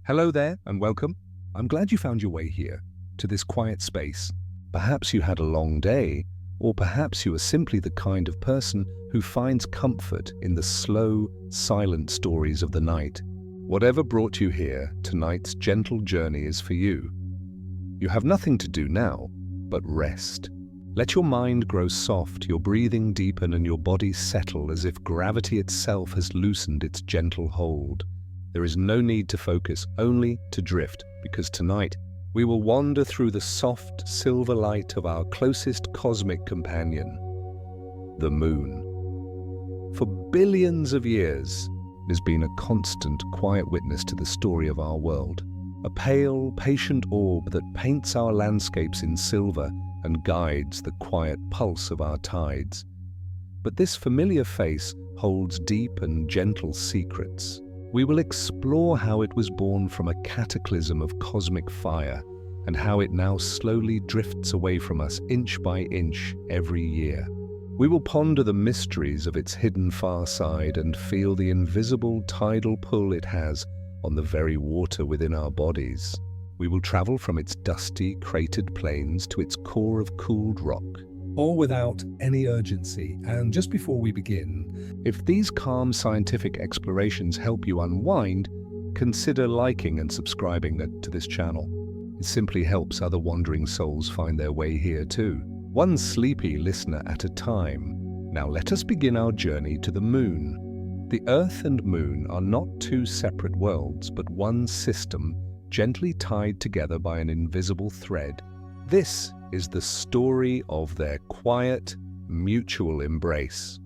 Hello there and welcome. I'm glad you found your way here, to this quiet space. Perhaps you had a long day, or perhaps you are simply the kind of person who finds comfort in the slow, silent stories of the night. Whatever brought you here, tonight's gentle journey is for you. You have nothing to do now, but rest. Let your mind grow soft, your breathing deepen, and your body settle as if gravity itself has loosened its gentle hold. There is no need to focus, only to drift, because tonight we will wander through the soft silver light of our closest cosmic companion, the Moon. For billions of years, it has been a constant, quiet witness to the story of our world, a pale, patient orb that paints our landscapes in silver and guides the quiet pulse of our tides. But this familiar face holds deep and gentle secrets. We will explore how it was born from a cataclysm of cosmic fire and how it now slowly drifts away from us inch by inch every year. We will ponder the mysteries of its hidden far side and feel the invisible tidal pull it has on the very water within our bodies. We will travel from its dusty, cratered plains to its core of cooled rock, all without any urgency. And just before we begin, if these calm scientific explorations help you unwind, consider liking and subscribing to this channel. It simply helps other wandering souls find their way here too, one sleepy listener at a time. Now let us begin our journey to the Moon. The Earth and Moon are not two separate worlds, but one system gently tied together by an invisible thread. This is the story of their quiet, mutual embrace.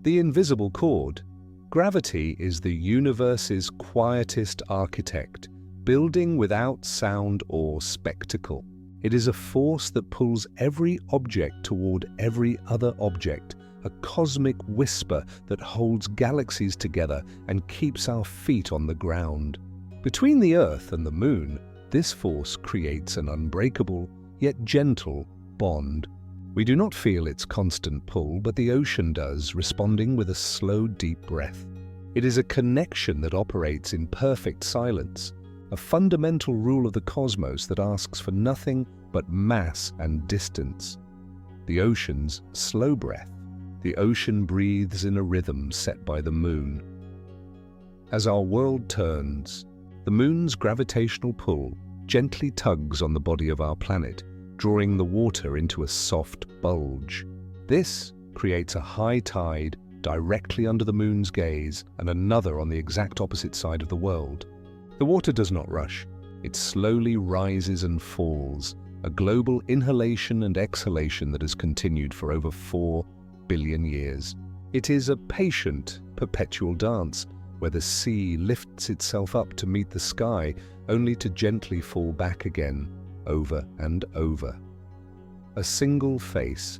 The invisible cord. Gravity is the universe's quietest architect, building without sound or spectacle. It is a force that pulls every object toward every other object, a cosmic whisper that holds galaxies together and keeps our feet on the ground. Between the Earth and the Moon, this force creates an unbreakable, yet gentle, bond. We do not feel its constant pull, but the ocean does, responding with a slow, deep breath. It is a connection that operates in perfect silence, a fundamental rule of the cosmos that asks for nothing but mass and distance. The ocean's slow breath. The ocean breathes in a rhythm set by the Moon. As our world turns, the Moon's gravitational pull gently tugs on the body of our planet, drawing the water into a soft bulge. This creates a high tide directly under the Moon's gaze and another on the exact opposite side of the world. The water does not rush. It slowly rises and falls, a global inhalation and exhalation that has continued for over 4 billion years. It is a patient, perpetual dance, where the sea lifts itself up to meet the sky, only to gently fall back again, over and over. A single face.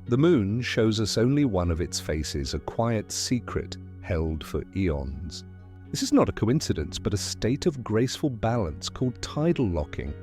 The Moon shows us only one of its faces, a quiet secret held for eons. This is not a coincidence, but a state of graceful balance called tidal locking.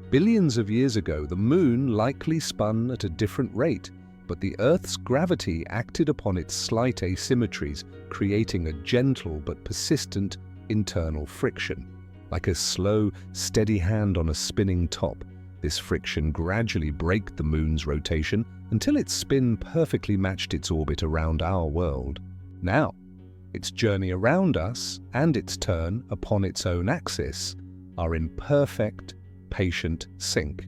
Billions of years ago, the Moon likely spun at a different rate, but the Earth's gravity acted upon its slight asymmetries, creating a gentle but persistent internal friction. Like a slow, steady hand on a spinning top, this friction gradually braked the Moon's rotation until its spin perfectly matched its orbit around our world. Now, its journey around us and its turn upon its own axis are in perfect, patient sync.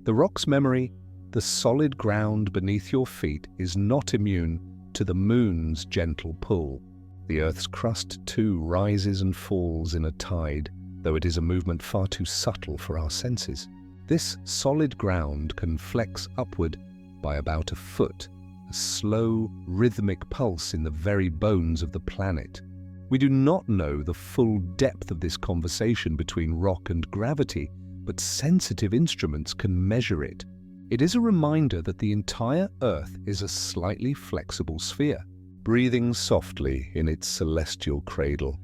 The rock's memory, the solid ground beneath your feet, is not immune to the Moon's gentle pull. The Earth's crust, too, rises and falls in a tide, though it is a movement far too subtle for our senses. This solid ground can flex upward by about a foot, a slow, rhythmic pulse in the very bones of the planet. We do not know the full depth of this conversation between rock and gravity, but sensitive instruments can measure it. It is a reminder that the entire Earth is a slightly flexible sphere, breathing softly in its celestial cradle.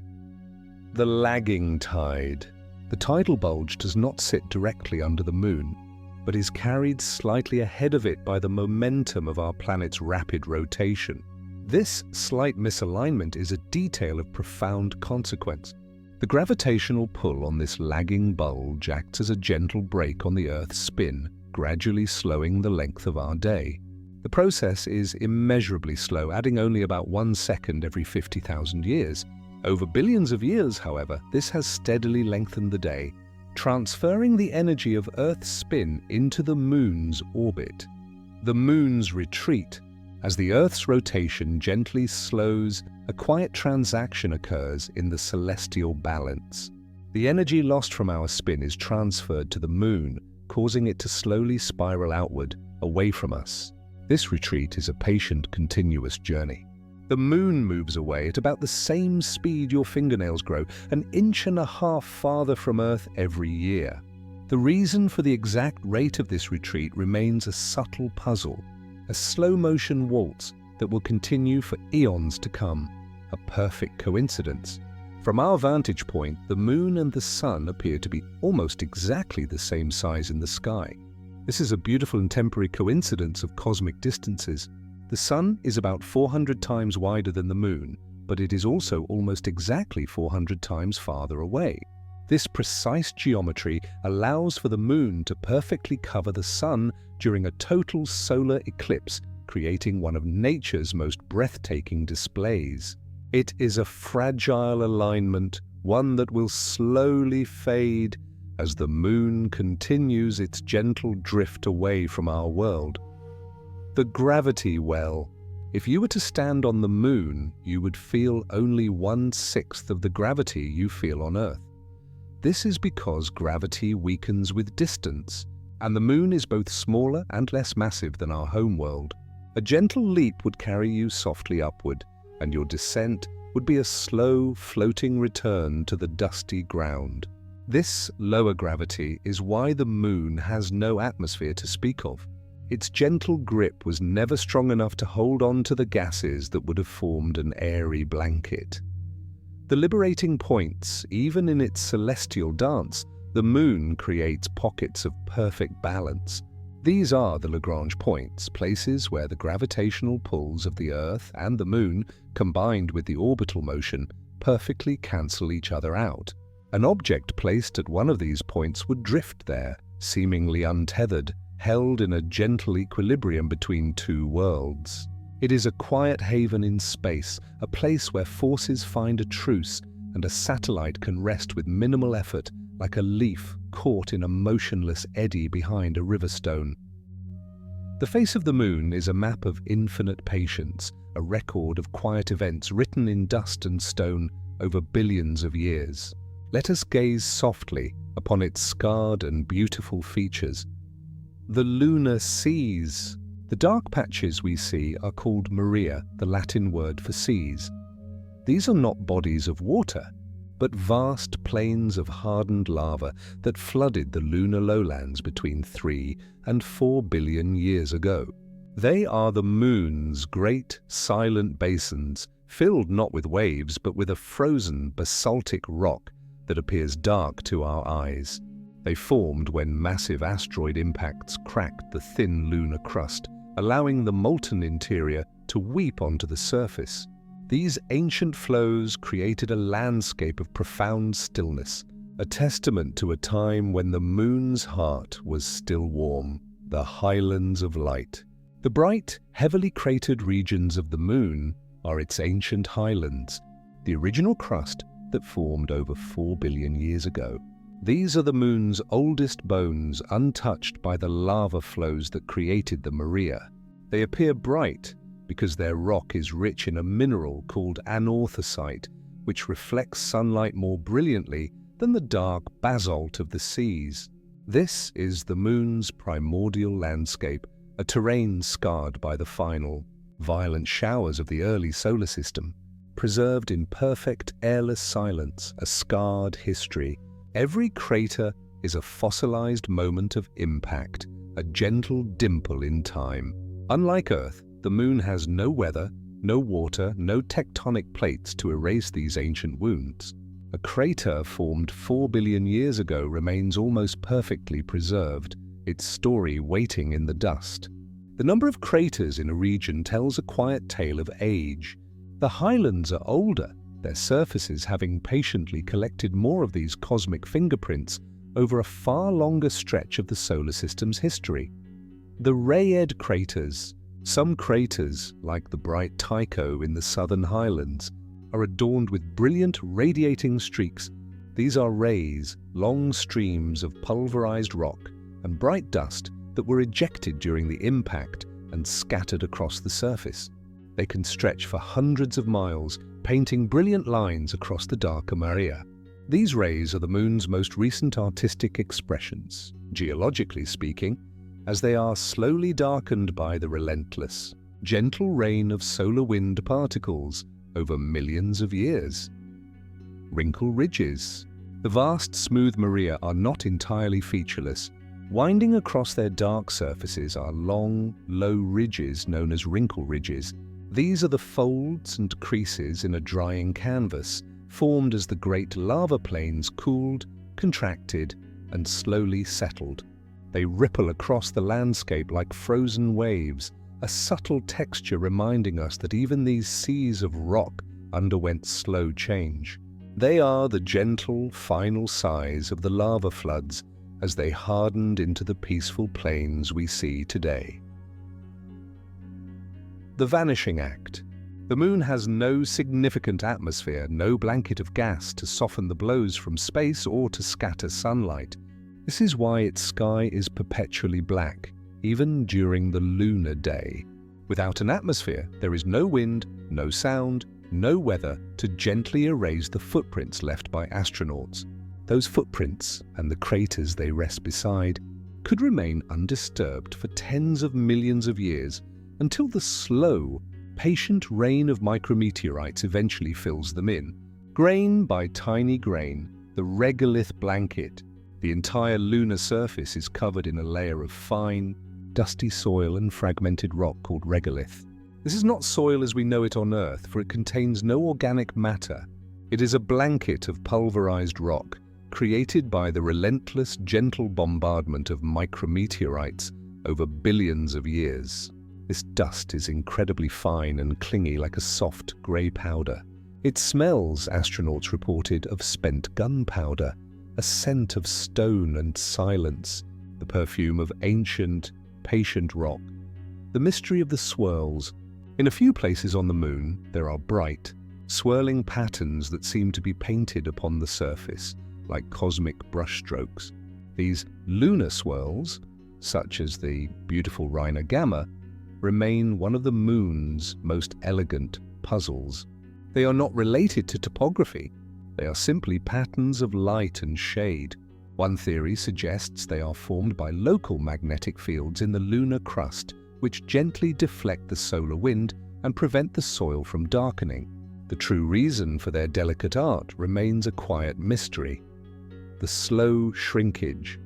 The lagging tide. The tidal bulge does not sit directly under the Moon, but is carried slightly ahead of it by the momentum of our planet's rapid rotation. This slight misalignment is a detail of profound consequence. The The gravitational pull on this lagging bulge acts as a gentle brake on the Earth's spin, gradually slowing the length of our day. The process is immeasurably slow, adding only about 1 second every 50,000 years. Over billions of years, however, this has steadily lengthened the day, transferring the energy of Earth's spin into the Moon's orbit. The Moon's retreat. As the Earth's rotation gently slows, a quiet transaction occurs in the celestial balance. The energy lost from our spin is transferred to the Moon, causing it to slowly spiral outward, away from us. This retreat is a patient, continuous journey. The Moon moves away at about the same speed your fingernails grow, 1.5 inches farther from Earth every year. The reason for the exact rate of this retreat remains a subtle puzzle, a slow-motion waltz that will continue for eons to come. A perfect coincidence. From our vantage point, the Moon and the Sun appear to be almost exactly the same size in the sky. This is a beautiful and temporary coincidence of cosmic distances. The Sun is about 400 times wider than the Moon, but it is also almost exactly 400 times farther away. This precise geometry allows for the Moon to perfectly cover the Sun during a total solar eclipse, creating one of nature's most breathtaking displays. It is a fragile alignment, one that will slowly fade as the Moon continues its gentle drift away from our world. The gravity well. If you were to stand on the Moon, you would feel only 1/6 of the gravity you feel on Earth. This is because gravity weakens with distance, and the Moon is both smaller and less massive than our home world. A gentle leap would carry you softly upward, and your descent would be a slow, floating return to the dusty ground. This lower gravity is why the Moon has no atmosphere to speak of. Its gentle grip was never strong enough to hold on to the gases that would have formed an airy blanket. The liberating points, even in its celestial dance, the Moon creates pockets of perfect balance. These are the Lagrange points, places where the gravitational pulls of the Earth and the Moon, combined with the orbital motion, perfectly cancel each other out. An object placed at one of these points would drift there, seemingly untethered, held in a gentle equilibrium between two worlds. It is a quiet haven in space, a place where forces find a truce and a satellite can rest with minimal effort, like a leaf caught in a motionless eddy behind a river stone. The face of the Moon is a map of infinite patience, a record of quiet events written in dust and stone over billions of years. Let us gaze softly upon its scarred and beautiful features. The lunar seas. The dark patches we see are called maria, the Latin word for seas. These are not bodies of water, but vast plains of hardened lava that flooded the lunar lowlands between 3 and 4 billion years ago. They are the Moon's great, silent basins, filled not with waves but with a frozen basaltic rock that appears dark to our eyes. They formed when massive asteroid impacts cracked the thin lunar crust, allowing the molten interior to weep onto the surface. These ancient flows created a landscape of profound stillness, a testament to a time when the Moon's heart was still warm, the highlands of light. The bright, heavily cratered regions of the Moon are its ancient highlands, the original crust that formed over 4 billion years ago. These are the Moon's oldest bones, untouched by the lava flows that created the maria. They appear bright because their rock is rich in a mineral called anorthosite, which reflects sunlight more brilliantly than the dark basalt of the seas. This is the Moon's primordial landscape, a terrain scarred by the final, violent showers of the early solar system, preserved in perfect, airless silence, a scarred history. Every crater is a fossilized moment of impact, a gentle dimple in time. Unlike Earth, the Moon has no weather, no water, no tectonic plates to erase these ancient wounds. A crater formed 4 billion years ago remains almost perfectly preserved, its story waiting in the dust. The number of craters in a region tells a quiet tale of age. The highlands are older, their surfaces having patiently collected more of these cosmic fingerprints over a far longer stretch of the solar system's history. The Rayed craters. Some craters, like the bright Tycho in the southern highlands, are adorned with brilliant radiating streaks. These are rays, long streams of pulverized rock and bright dust that were ejected during the impact and scattered across the surface. They can stretch for hundreds of miles, painting brilliant lines across the darker Maria. These rays are the Moon's most recent artistic expressions, geologically speaking, as they are slowly darkened by the relentless, gentle rain of solar wind particles over millions of years. Wrinkle ridges. The vast smooth Maria are not entirely featureless. Winding across their dark surfaces are long, low ridges known as wrinkle ridges. These are the folds and creases in a drying canvas, formed as the great lava plains cooled, contracted, and slowly settled. They ripple across the landscape like frozen waves, a subtle texture reminding us that even these seas of rock underwent slow change. They are the gentle, final sighs of the lava floods as they hardened into the peaceful plains we see today. The vanishing act. The Moon has no significant atmosphere, no blanket of gas to soften the blows from space or to scatter sunlight. This is why its sky is perpetually black, even during the lunar day. Without an atmosphere, there is no wind, no sound, no weather to gently erase the footprints left by astronauts. Those footprints, and the craters they rest beside, could remain undisturbed for tens of millions of years until the slow, patient rain of micrometeorites eventually fills them in. Grain by tiny grain, the regolith blanket, the entire lunar surface is covered in a layer of fine, dusty soil and fragmented rock called regolith. This is not soil as we know it on Earth, for it contains no organic matter. It is a blanket of pulverized rock, created by the relentless, gentle bombardment of micrometeorites over billions of years. This dust is incredibly fine and clingy like a soft grey powder. It smells, astronauts reported, of spent gunpowder, a scent of stone and silence, the perfume of ancient, patient rock. The mystery of the swirls. In a few places on the Moon, there are bright, swirling patterns that seem to be painted upon the surface, like cosmic brushstrokes. These lunar swirls, such as the beautiful Rhina Gamma, remain one of the Moon's most elegant puzzles. They are not related to topography. They are simply patterns of light and shade. One theory suggests they are formed by local magnetic fields in the lunar crust, which gently deflect the solar wind and prevent the soil from darkening. The true reason for their delicate art remains a quiet mystery: the slow shrinkage.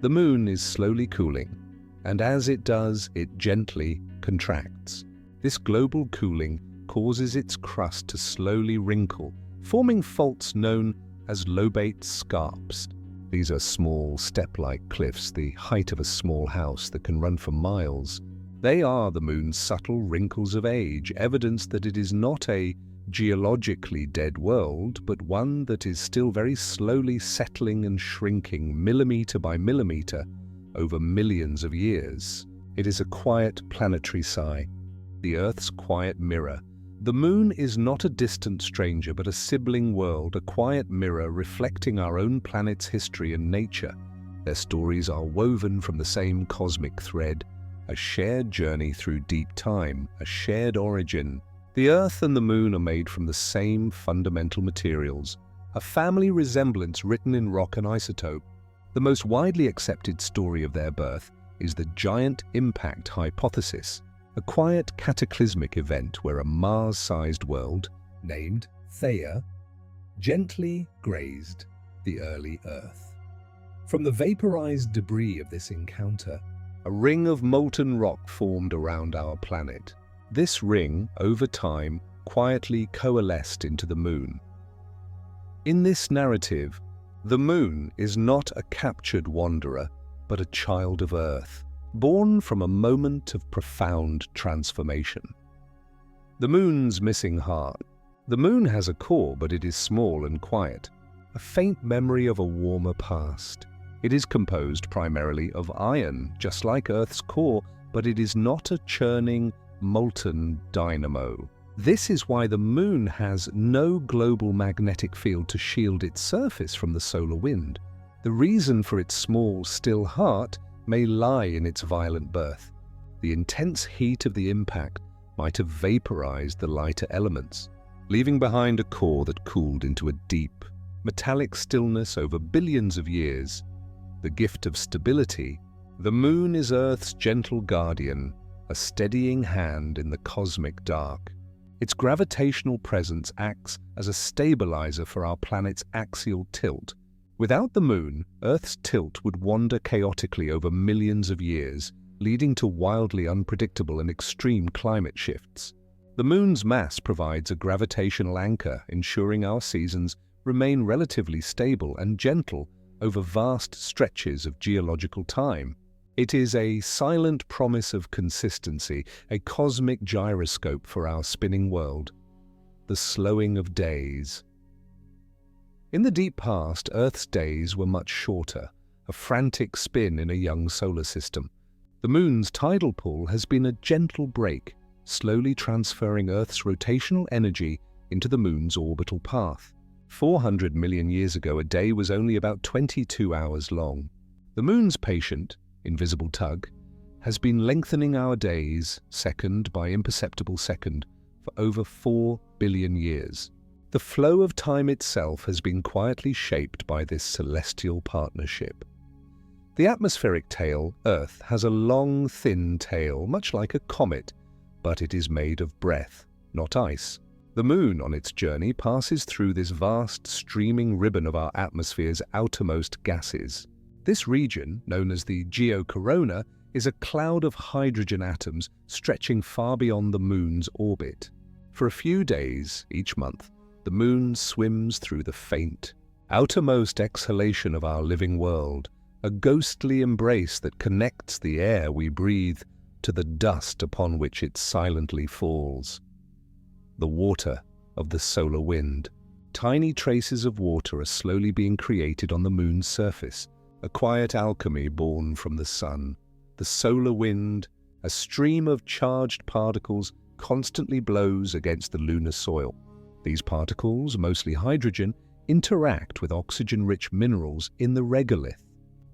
The Moon is slowly cooling, and as it does, it gently contracts. This global cooling causes its crust to slowly wrinkle, forming faults known as lobate scarps. These are small, step-like cliffs, the height of a small house that can run for miles. They are the Moon's subtle wrinkles of age, evidence that it is not a geologically dead world, but one that is still very slowly settling and shrinking millimeter by millimeter over millions of years. It is a quiet planetary sigh, the Earth's quiet mirror. The Moon is not a distant stranger, but a sibling world, a quiet mirror reflecting our own planet's history and nature. Their stories are woven from the same cosmic thread, a shared journey through deep time, a shared origin. The Earth and the Moon are made from the same fundamental materials, a family resemblance written in rock and isotope. The most widely accepted story of their birth is the giant impact hypothesis, a quiet cataclysmic event where a Mars-sized world, named Theia, gently grazed the early Earth. From the vaporized debris of this encounter, a ring of molten rock formed around our planet. This ring, over time, quietly coalesced into the Moon. In this narrative, the Moon is not a captured wanderer, but a child of Earth, born from a moment of profound transformation. The Moon's missing heart. The moon has a core, but it is small and quiet, a faint memory of a warmer past. It is composed primarily of iron, just like Earth's core, but it is not a churning, molten dynamo. This is why the moon has no global magnetic field to shield its surface from the solar wind. The reason for its small, still heart may lie in its violent birth. The intense heat of the impact might have vaporized the lighter elements, leaving behind a core that cooled into a deep, metallic stillness over billions of years. The gift of stability, the moon is Earth's gentle guardian, a steadying hand in the cosmic dark. Its gravitational presence acts as a stabilizer for our planet's axial tilt. Without the moon, Earth's tilt would wander chaotically over millions of years, leading to wildly unpredictable and extreme climate shifts. The moon's mass provides a gravitational anchor, ensuring our seasons remain relatively stable and gentle over vast stretches of geological time. It is a silent promise of consistency, a cosmic gyroscope for our spinning world. The slowing of days. In the deep past, Earth's days were much shorter, a frantic spin in a young solar system. The moon's tidal pull has been a gentle break, slowly transferring Earth's rotational energy into the moon's orbital path. 400 million years ago, a day was only about 22 hours long. The moon's patient, invisible tug, has been lengthening our days, second by imperceptible second, for over 4 billion years. The flow of time itself has been quietly shaped by this celestial partnership. The atmospheric tail, Earth, has a long, thin tail, much like a comet, but it is made of breath, not ice. The moon, on its journey, passes through this vast, streaming ribbon of our atmosphere's outermost gases. This region, known as the geocorona, is a cloud of hydrogen atoms stretching far beyond the moon's orbit. For a few days each month, the moon swims through the faint, outermost exhalation of our living world, a ghostly embrace that connects the air we breathe to the dust upon which it silently falls. The water of the solar wind. Tiny traces of water are slowly being created on the moon's surface, a quiet alchemy born from the sun. The solar wind, a stream of charged particles, constantly blows against the lunar soil. These particles, mostly hydrogen, interact with oxygen-rich minerals in the regolith.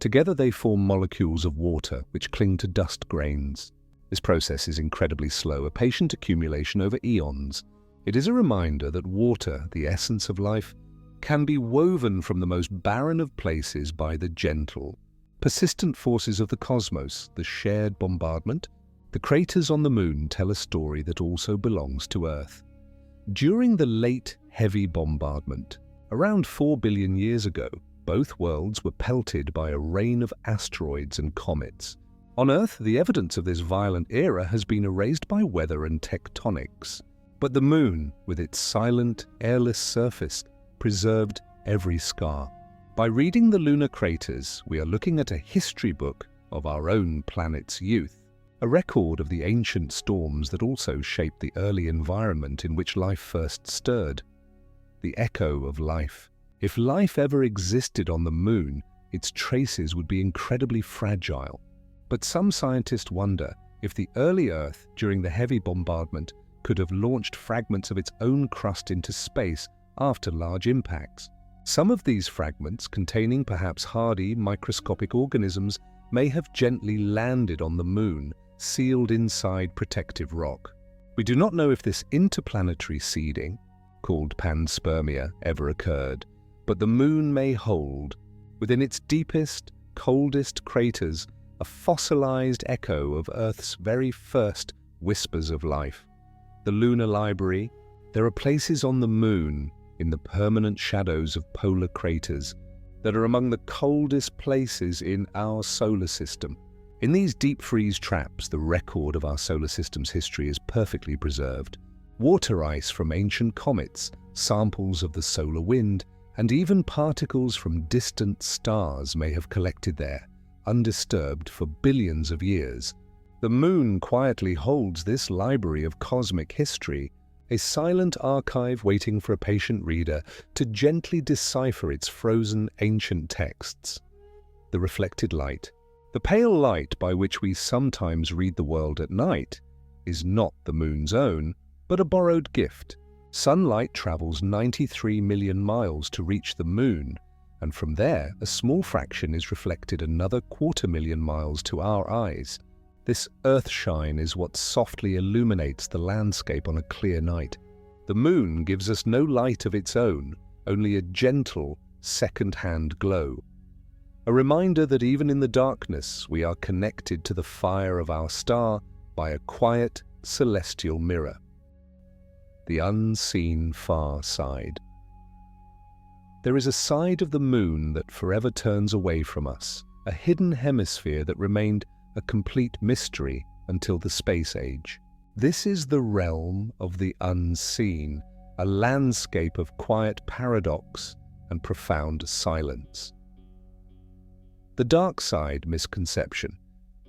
Together they form molecules of water which cling to dust grains. This process is incredibly slow, a patient accumulation over eons. It is a reminder that water, the essence of life, can be woven from the most barren of places by the gentle, persistent forces of the cosmos. The shared bombardment. The craters on the moon tell a story that also belongs to Earth. During the late heavy bombardment, around 4 billion years ago, both worlds were pelted by a rain of asteroids and comets. On Earth, the evidence of this violent era has been erased by weather and tectonics. But the moon, with its silent, airless surface, preserved every scar. By reading the lunar craters, we are looking at a history book of our own planet's youth, a record of the ancient storms that also shaped the early environment in which life first stirred. The echo of life. If life ever existed on the moon, its traces would be incredibly fragile. But some scientists wonder if the early Earth, during the heavy bombardment, could have launched fragments of its own crust into space after large impacts. Some of these fragments, containing perhaps hardy microscopic organisms, may have gently landed on the moon, sealed inside protective rock. We do not know if this interplanetary seeding, called panspermia, ever occurred, but the moon may hold, within its deepest, coldest craters, a fossilized echo of Earth's very first whispers of life. The lunar library. There are places on the moon, in the permanent shadows of polar craters, that are among the coldest places in our solar system. In these deep freeze traps, the record of our solar system's history is perfectly preserved. Water ice from ancient comets, samples of the solar wind, and even particles from distant stars may have collected there, undisturbed for billions of years. The moon quietly holds this library of cosmic history, a silent archive waiting for a patient reader to gently decipher its frozen ancient texts. The reflected light. The pale light by which we sometimes read the world at night is not the moon's own, but a borrowed gift. Sunlight travels 93 million miles to reach the moon, and from there a small fraction is reflected another 250,000 miles to our eyes. This earthshine is what softly illuminates the landscape on a clear night. The moon gives us no light of its own, only a gentle, second-hand glow. A reminder that even in the darkness we are connected to the fire of our star by a quiet, celestial mirror. The unseen far side. There is a side of the moon that forever turns away from us, a hidden hemisphere that remained a complete mystery until the space age. This is the realm of the unseen, a landscape of quiet paradox and profound silence. The dark side misconception.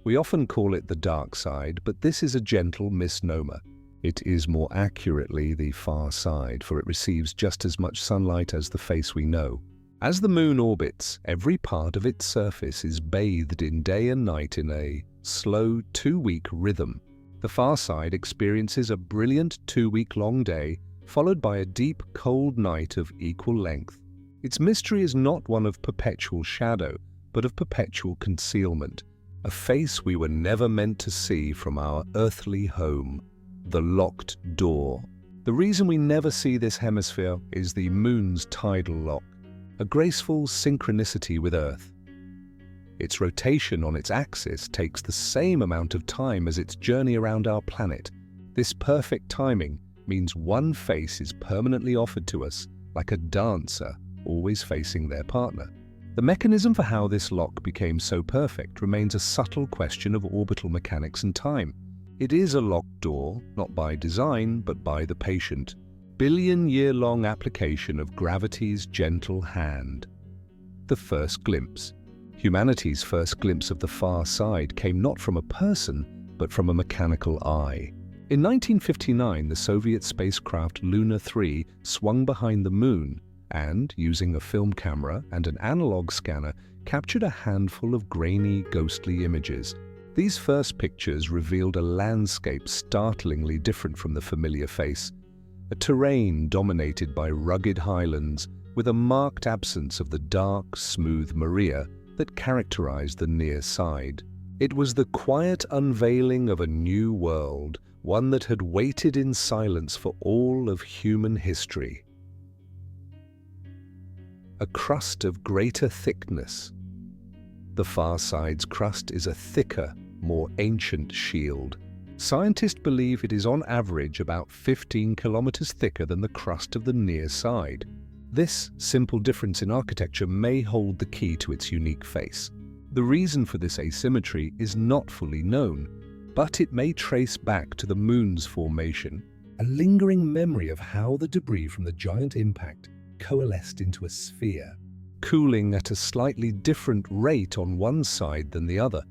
We often call it the dark side, but this is a gentle misnomer. It is more accurately the far side, for it receives just as much sunlight as the face we know. As the moon orbits, every part of its surface is bathed in day and night in a slow 2-week rhythm. The far side experiences a brilliant 2-week-long day, followed by a deep, cold night of equal length. Its mystery is not one of perpetual shadow, but of perpetual concealment, a face we were never meant to see from our earthly home, the locked door. The reason we never see this hemisphere is the moon's tidal lock, a graceful synchronicity with Earth. Its rotation on its axis takes the same amount of time as its journey around our planet. This perfect timing means one face is permanently offered to us, like a dancer always facing their partner. The mechanism for how this lock became so perfect remains a subtle question of orbital mechanics and time. It is a locked door, not by design, but by the patient, billion-year-long application of gravity's gentle hand. The first glimpse. Humanity's first glimpse of the far side came not from a person, but from a mechanical eye. In 1959, the Soviet spacecraft Lunar 3 swung behind the moon and, using a film camera and an analog scanner, captured a handful of grainy, ghostly images. These first pictures revealed a landscape startlingly different from the familiar face, a terrain dominated by rugged highlands with a marked absence of the dark, smooth maria that characterized the near side. It was the quiet unveiling of a new world, one that had waited in silence for all of human history. A crust of greater thickness. The far side's crust is a thicker, more ancient shield. Scientists believe it is on average about 15 kilometers thicker than the crust of the near side. This simple difference in architecture may hold the key to its unique face. The reason for this asymmetry is not fully known, but it may trace back to the moon's formation, a lingering memory of how the debris from the giant impact coalesced into a sphere, cooling at a slightly different rate on one side than the other.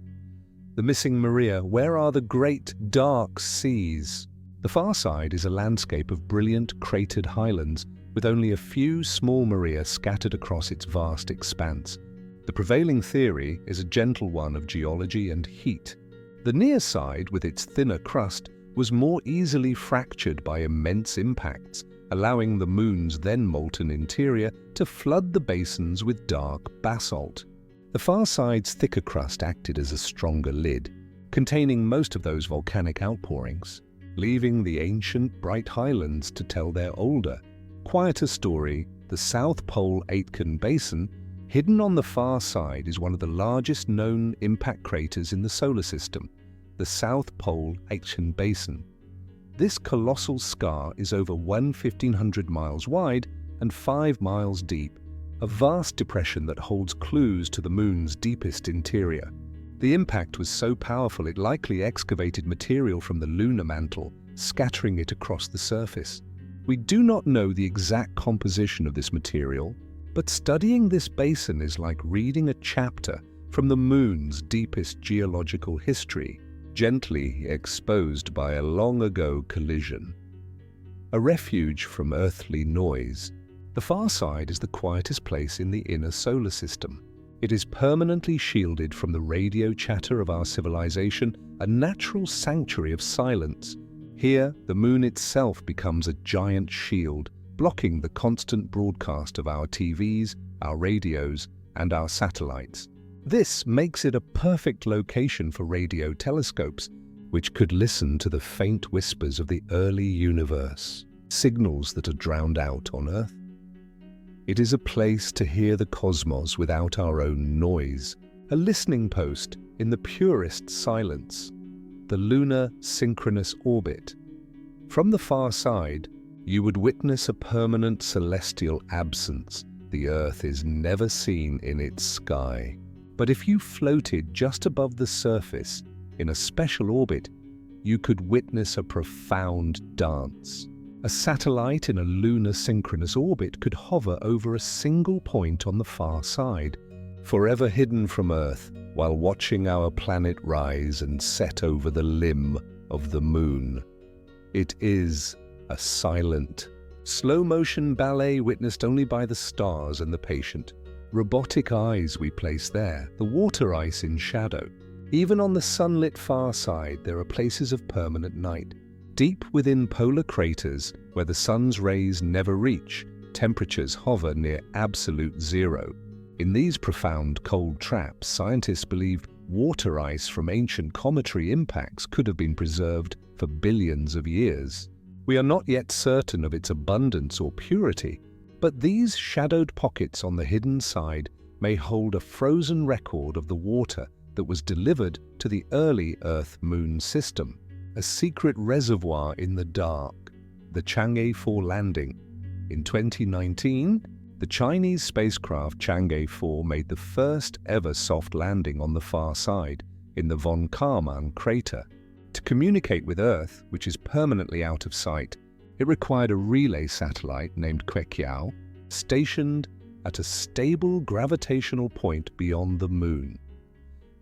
The missing maria, where are the great dark seas? The far side is a landscape of brilliant cratered highlands with only a few small maria scattered across its vast expanse. The prevailing theory is a gentle one of geology and heat. The near side, with its thinner crust, was more easily fractured by immense impacts, allowing the moon's then molten interior to flood the basins with dark basalt. The far side's thicker crust acted as a stronger lid, containing most of those volcanic outpourings, leaving the ancient bright highlands to tell their older, quieter story. The South Pole Aitken Basin, hidden on the far side, is one of the largest known impact craters in the solar system, the South Pole Aitken Basin. This colossal scar is over 1,500 miles wide and 5 miles deep, a vast depression that holds clues to the moon's deepest interior. The impact was so powerful it likely excavated material from the lunar mantle, scattering it across the surface. We do not know the exact composition of this material, but studying this basin is like reading a chapter from the moon's deepest geological history, gently exposed by a long-ago collision. a refuge from earthly noise. The far side is the quietest place in the inner solar system. It is permanently shielded from the radio chatter of our civilization, a natural sanctuary of silence. Here, the moon itself becomes a giant shield, blocking the constant broadcast of our TVs, our radios, and our satellites. This makes it a perfect location for radio telescopes, which could listen to the faint whispers of the early universe, signals that are drowned out on Earth. It is a place to hear the cosmos without our own noise, a listening post in the purest silence. The lunar synchronous orbit. From the far side, you would witness a permanent celestial absence. The Earth is never seen in its sky. But if you floated just above the surface in a special orbit, you could witness a profound dance. A satellite in a lunar synchronous orbit could hover over a single point on the far side, forever hidden from Earth, while watching our planet rise and set over the limb of the moon. It is a silent, slow-motion ballet witnessed only by the stars and the patient. Robotic eyes we place there, the water ice in shadow. Even on the sunlit far side, there are places of permanent night. Deep within polar craters, where the sun's rays never reach, temperatures hover near absolute zero. In these profound cold traps, scientists believe water ice from ancient cometary impacts could have been preserved for billions of years. We are not yet certain of its abundance or purity, but these shadowed pockets on the hidden side may hold a frozen record of the water that was delivered to the early Earth-Moon system, a secret reservoir in the dark, the Chang'e 4 landing. In 2019, the Chinese spacecraft Chang'e 4 made the first ever soft landing on the far side, in the von Karman crater. To communicate with Earth, which is permanently out of sight, it required a relay satellite named Queqiao, stationed at a stable gravitational point beyond the moon.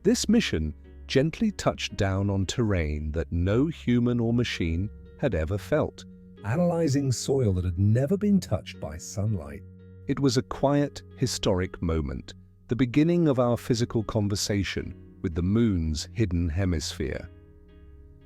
This mission gently touched down on terrain that no human or machine had ever felt, analyzing soil that had never been touched by sunlight. It was a quiet, historic moment, the beginning of our physical conversation with the moon's hidden hemisphere.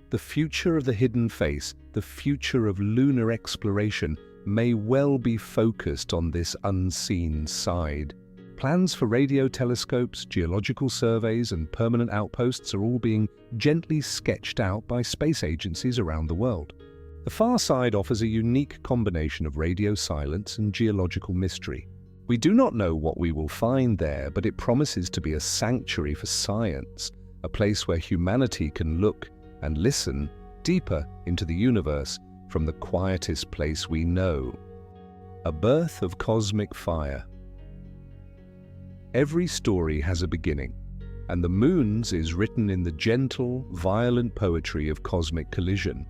The future of the hidden face, the future of lunar exploration, may well be focused on this unseen side. Plans for radio telescopes, geological surveys, and permanent outposts are all being gently sketched out by space agencies around the world. The far side offers a unique combination of radio silence and geological mystery. We do not know what we will find there, but it promises to be a sanctuary for science, a place where humanity can look and listen deeper into the universe from the quietest place we know. A birth of cosmic fire. Every story has a beginning, and the moon's is written in the gentle, violent poetry of cosmic collision.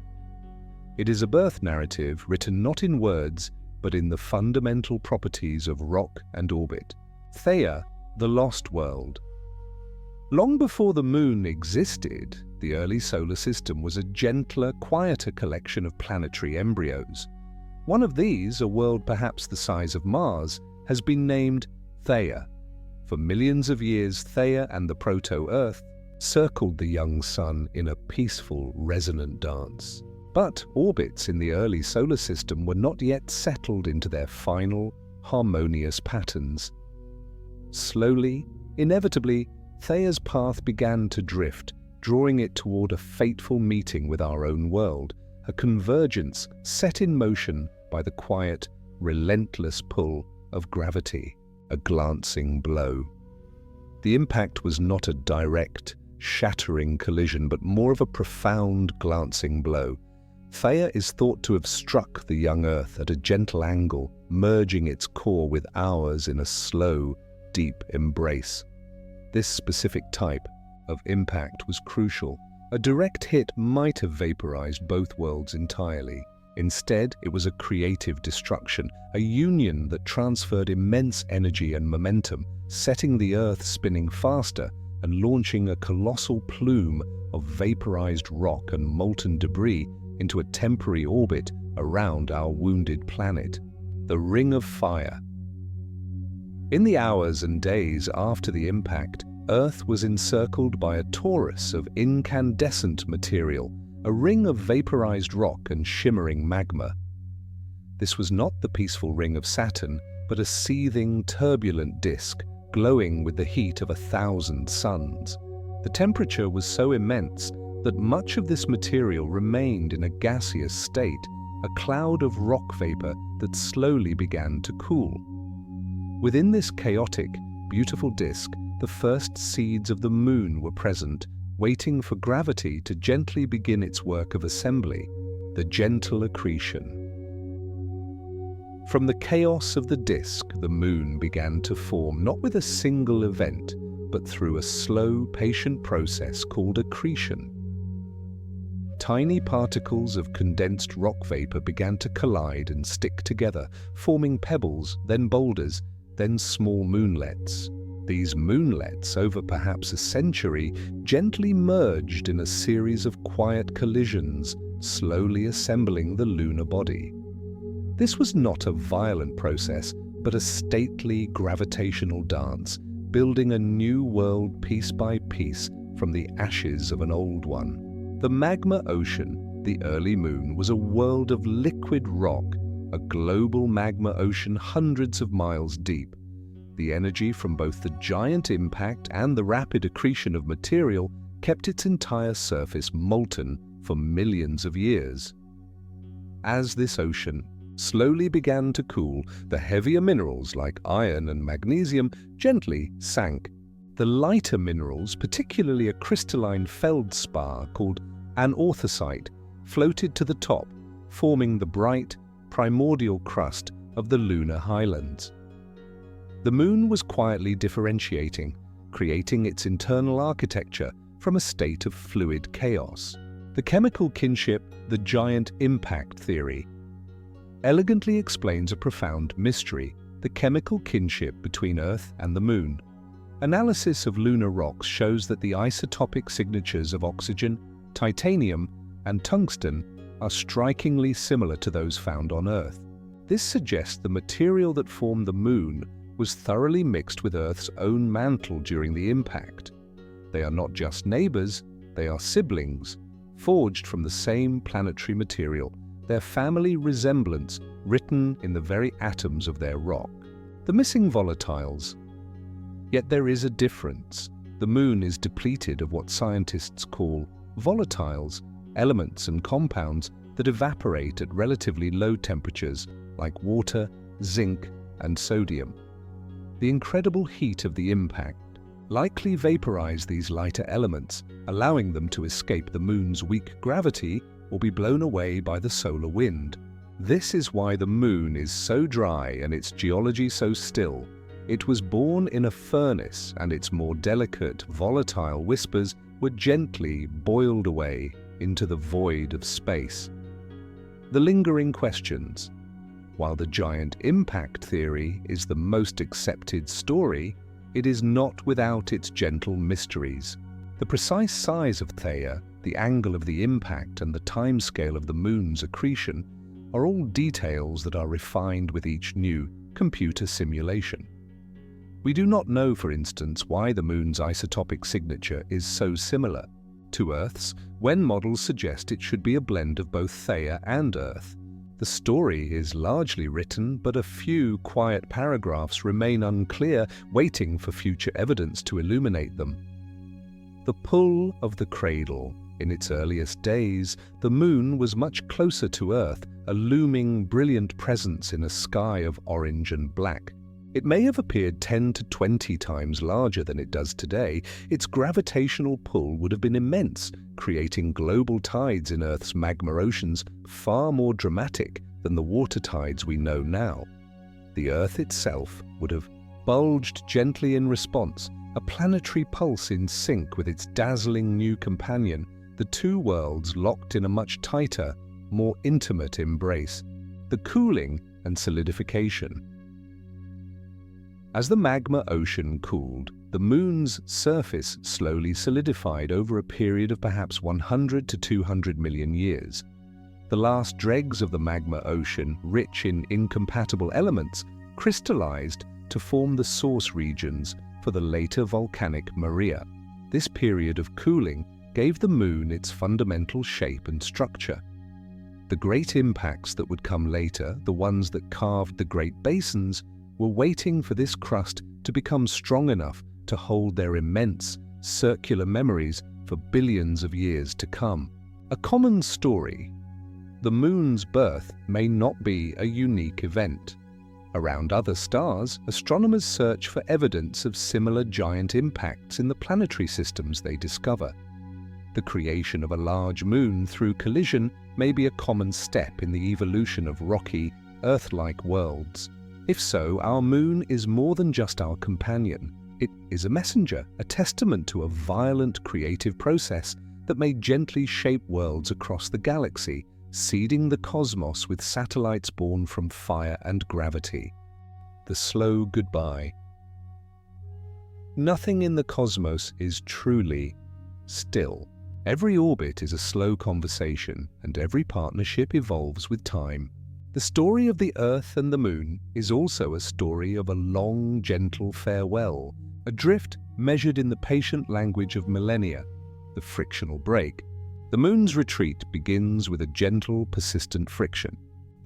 It is a birth narrative written not in words, but in the fundamental properties of rock and orbit. Theia, the lost world. Long before the moon existed, the early solar system was a gentler, quieter collection of planetary embryos. One of these, a world perhaps the size of Mars, has been named Theia. For millions of years, Theia and the proto-Earth circled the young sun in a peaceful, resonant dance. But orbits in the early solar system were not yet settled into their final, harmonious patterns. Slowly, inevitably, Theia's path began to drift, drawing it toward a fateful meeting with our own world, a convergence set in motion by the quiet, relentless pull of gravity. A glancing blow. The impact was not a direct, shattering collision, but more of a profound, glancing blow. Theia is thought to have struck the young Earth at a gentle angle, merging its core with ours in a slow, deep embrace. This specific type of impact was crucial. A direct hit might have vaporized both worlds entirely. Instead, it was a creative destruction, a union that transferred immense energy and momentum, setting the Earth spinning faster and launching a colossal plume of vaporized rock and molten debris into a temporary orbit around our wounded planet, the Ring of Fire. In the hours and days after the impact, Earth was encircled by a torus of incandescent material, a ring of vaporized rock and shimmering magma. This was not the peaceful ring of Saturn, but a seething, turbulent disk, glowing with the heat of 1,000 suns. The temperature was so immense that much of this material remained in a gaseous state, a cloud of rock vapor that slowly began to cool. Within this chaotic, beautiful disk, the first seeds of the moon were present, waiting for gravity to gently begin its work of assembly, the gentle accretion. From the chaos of the disk, the moon began to form not with a single event, but through a slow, patient process called accretion. Tiny particles of condensed rock vapor began to collide and stick together, forming pebbles, then boulders, then small moonlets. These moonlets, over perhaps a century, gently merged in a series of quiet collisions, slowly assembling the lunar body. This was not a violent process, but a stately gravitational dance, building a new world piece by piece from the ashes of an old one. The magma ocean, the early moon, was a world of liquid rock, a global magma ocean hundreds of miles deep. The energy from both the giant impact and the rapid accretion of material kept its entire surface molten for millions of years. As this ocean slowly began to cool, the heavier minerals like iron and magnesium gently sank. The lighter minerals, particularly a crystalline feldspar called anorthosite, floated to the top, forming the bright, primordial crust of the lunar highlands. The moon was quietly differentiating, creating its internal architecture from a state of fluid chaos. The chemical kinship, the giant impact theory, elegantly explains a profound mystery, the chemical kinship between Earth and the Moon. Analysis of lunar rocks shows that the isotopic signatures of oxygen, titanium, and tungsten are strikingly similar to those found on Earth. This suggests the material that formed the Moon was thoroughly mixed with Earth's own mantle during the impact. They are not just neighbors, they are siblings, forged from the same planetary material, their family resemblance written in the very atoms of their rock. The missing volatiles. Yet there is a difference. The Moon is depleted of what scientists call volatiles, elements and compounds that evaporate at relatively low temperatures, like water, zinc, and sodium. The incredible heat of the impact likely vaporized these lighter elements, allowing them to escape the Moon's weak gravity or be blown away by the solar wind. This is why the Moon is so dry and its geology so still. It was born in a furnace, and its more delicate, volatile whispers were gently boiled away into the void of space. The lingering questions. While the giant impact theory is the most accepted story, it is not without its gentle mysteries. The precise size of Theia, the angle of the impact, and the timescale of the Moon's accretion are all details that are refined with each new computer simulation. We do not know, for instance, why the Moon's isotopic signature is so similar to Earth's, when models suggest it should be a blend of both Theia and Earth. The story is largely written, but a few quiet paragraphs remain unclear, waiting for future evidence to illuminate them. The pull of the cradle. In its earliest days, the Moon was much closer to Earth, a looming, brilliant presence in a sky of orange and black. It may have appeared 10 to 20 times larger than it does today. Its gravitational pull would have been immense, creating global tides in Earth's magma oceans far more dramatic than the water tides we know now. The Earth itself would have bulged gently in response, a planetary pulse in sync with its dazzling new companion, the two worlds locked in a much tighter, more intimate embrace, the cooling and solidification. As the magma ocean cooled, the Moon's surface slowly solidified over a period of perhaps 100 to 200 million years. The last dregs of the magma ocean, rich in incompatible elements, crystallized to form the source regions for the later volcanic Maria. This period of cooling gave the Moon its fundamental shape and structure. The great impacts that would come later, the ones that carved the Great Basins, were waiting for this crust to become strong enough to hold their immense, circular memories for billions of years to come. A common story: the Moon's birth may not be a unique event. Around other stars, astronomers search for evidence of similar giant impacts in the planetary systems they discover. The creation of a large moon through collision may be a common step in the evolution of rocky, Earth-like worlds. If so, our Moon is more than just our companion. It is a messenger, a testament to a violent creative process that may gently shape worlds across the galaxy, seeding the cosmos with satellites born from fire and gravity. The slow goodbye. Nothing in the cosmos is truly still. Every orbit is a slow conversation, and every partnership evolves with time. The story of the Earth and the Moon is also a story of a long, gentle farewell, a drift measured in the patient language of millennia, the frictional break. The Moon's retreat begins with a gentle, persistent friction.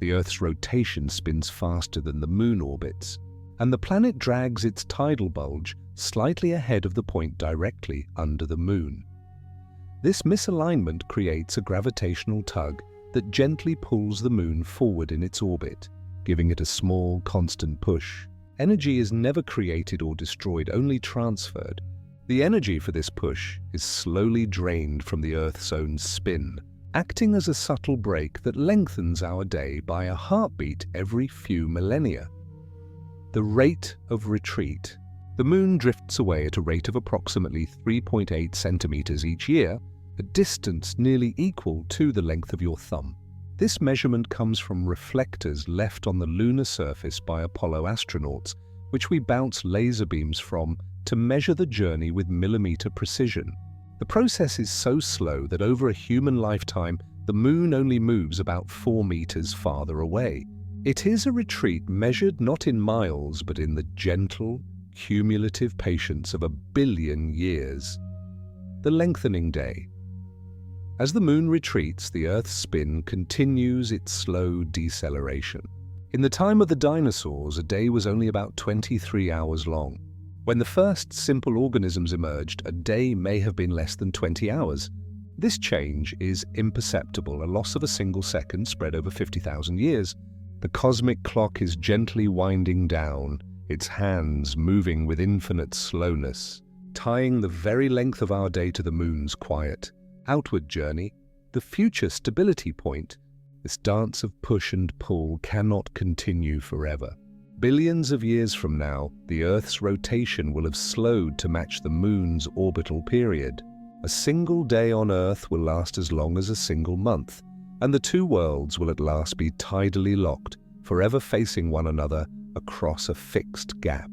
The Earth's rotation spins faster than the Moon orbits, and the planet drags its tidal bulge slightly ahead of the point directly under the Moon. This misalignment creates a gravitational tug that gently pulls the Moon forward in its orbit, giving it a small, constant push. Energy is never created or destroyed, only transferred. The energy for this push is slowly drained from the Earth's own spin, acting as a subtle break that lengthens our day by a heartbeat every few millennia. The rate of retreat. The Moon drifts away at a rate of approximately 3.8 centimeters each year, a distance nearly equal to the length of your thumb. This measurement comes from reflectors left on the lunar surface by Apollo astronauts, which we bounce laser beams from to measure the journey with millimeter precision. The process is so slow that over a human lifetime, the Moon only moves about 4 meters farther away. It is a retreat measured not in miles, but in the gentle, cumulative patience of 1 billion years. The lengthening day. As the Moon retreats, the Earth's spin continues its slow deceleration. In the time of the dinosaurs, a day was only about 23 hours long. When the first simple organisms emerged, a day may have been less than 20 hours. This change is imperceptible, a loss of a single second spread over 50,000 years. The cosmic clock is gently winding down, its hands moving with infinite slowness, tying the very length of our day to the Moon's quiet, outward journey, the future stability point. This dance of push and pull cannot continue forever. Billions of years from now, the Earth's rotation will have slowed to match the Moon's orbital period. A single day on Earth will last as long as a single month, and the two worlds will at last be tidally locked, forever facing one another across a fixed gap.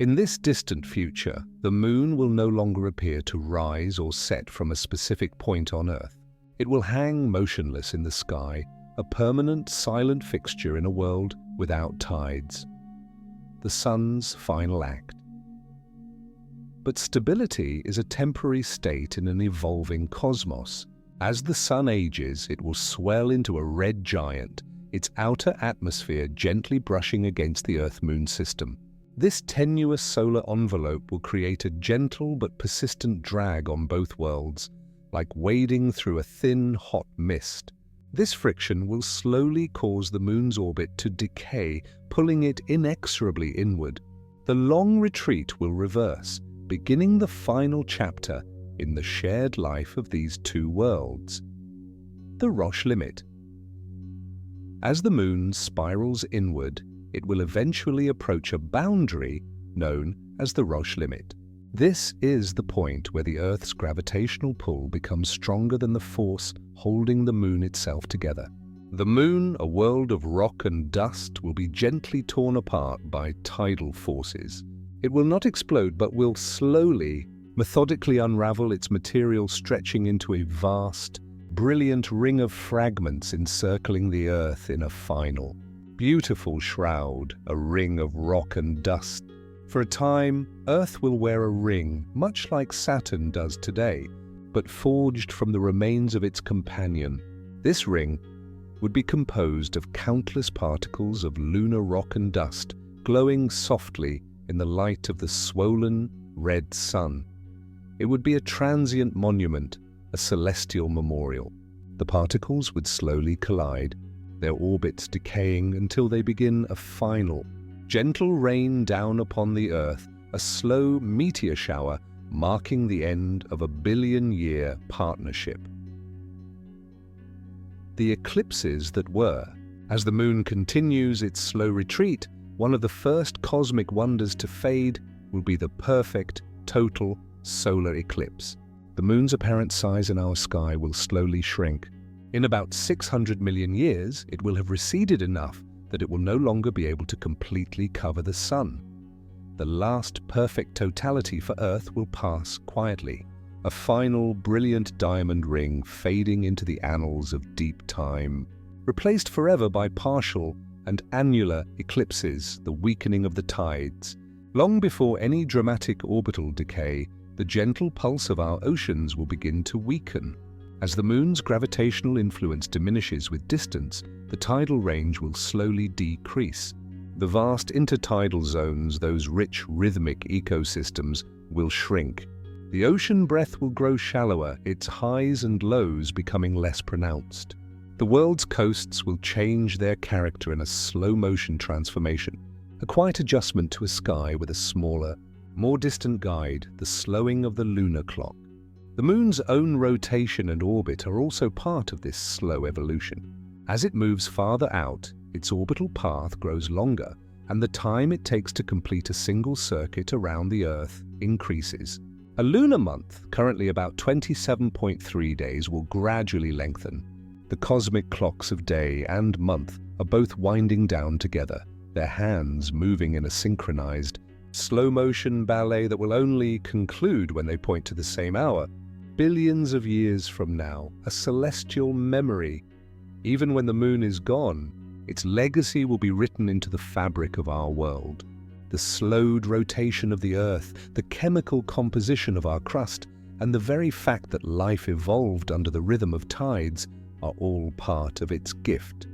In this distant future, the Moon will no longer appear to rise or set from a specific point on Earth. It will hang motionless in the sky, a permanent, silent fixture in a world without tides. The Sun's final act. But stability is a temporary state in an evolving cosmos. As the Sun ages, it will swell into a red giant, its outer atmosphere gently brushing against the Earth-Moon system. This tenuous solar envelope will create a gentle but persistent drag on both worlds, like wading through a thin, hot mist. This friction will slowly cause the Moon's orbit to decay, pulling it inexorably inward. The long retreat will reverse, beginning the final chapter in the shared life of these two worlds. The Roche limit. As the Moon spirals inward, it will eventually approach a boundary known as the Roche limit. This is the point where the Earth's gravitational pull becomes stronger than the force holding the Moon itself together. The Moon, a world of rock and dust, will be gently torn apart by tidal forces. It will not explode, but will slowly, methodically unravel, its material stretching into a vast, brilliant ring of fragments encircling the Earth in a final, beautiful shroud, a ring of rock and dust. For a time, Earth will wear a ring, much like Saturn does today, but forged from the remains of its companion. This ring would be composed of countless particles of lunar rock and dust, glowing softly in the light of the swollen, red sun. It would be a transient monument, a celestial memorial. The particles would slowly collide, their orbits decaying until they begin a final, gentle rain down upon the Earth, a slow meteor shower marking the end of a billion-year partnership. The eclipses that were. As the moon continues its slow retreat, one of the first cosmic wonders to fade will be the perfect, total solar eclipse. The moon's apparent size in our sky will slowly shrink. In about 600 million years, it will have receded enough that it will no longer be able to completely cover the sun. The last perfect totality for Earth will pass quietly, a final brilliant diamond ring fading into the annals of deep time, replaced forever by partial and annular eclipses, the weakening of the tides. Long before any dramatic orbital decay, the gentle pulse of our oceans will begin to weaken. As the moon's gravitational influence diminishes with distance, the tidal range will slowly decrease. The vast intertidal zones, those rich rhythmic ecosystems, will shrink. The ocean breath will grow shallower, its highs and lows becoming less pronounced. The world's coasts will change their character in a slow-motion transformation, a quiet adjustment to a sky with a smaller, more distant guide, the slowing of the lunar clock. The moon's own rotation and orbit are also part of this slow evolution. As it moves farther out, its orbital path grows longer, and the time it takes to complete a single circuit around the Earth increases. A lunar month, currently about 27.3 days, will gradually lengthen. The cosmic clocks of day and month are both winding down together, their hands moving in a synchronized, slow-motion ballet that will only conclude when they point to the same hour. Billions of years from now, a celestial memory. Even when the moon is gone, its legacy will be written into the fabric of our world. The slowed rotation of the Earth, the chemical composition of our crust, and the very fact that life evolved under the rhythm of tides are all part of its gift.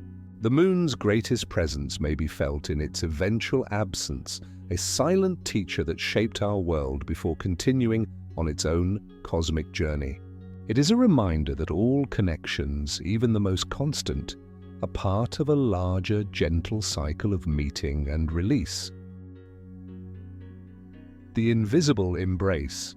The moon's greatest presence may be felt in its eventual absence, a silent teacher that shaped our world before continuing on its own cosmic journey. It is a reminder that all connections, even the most constant, are part of a larger, gentle cycle of meeting and release. The invisible embrace.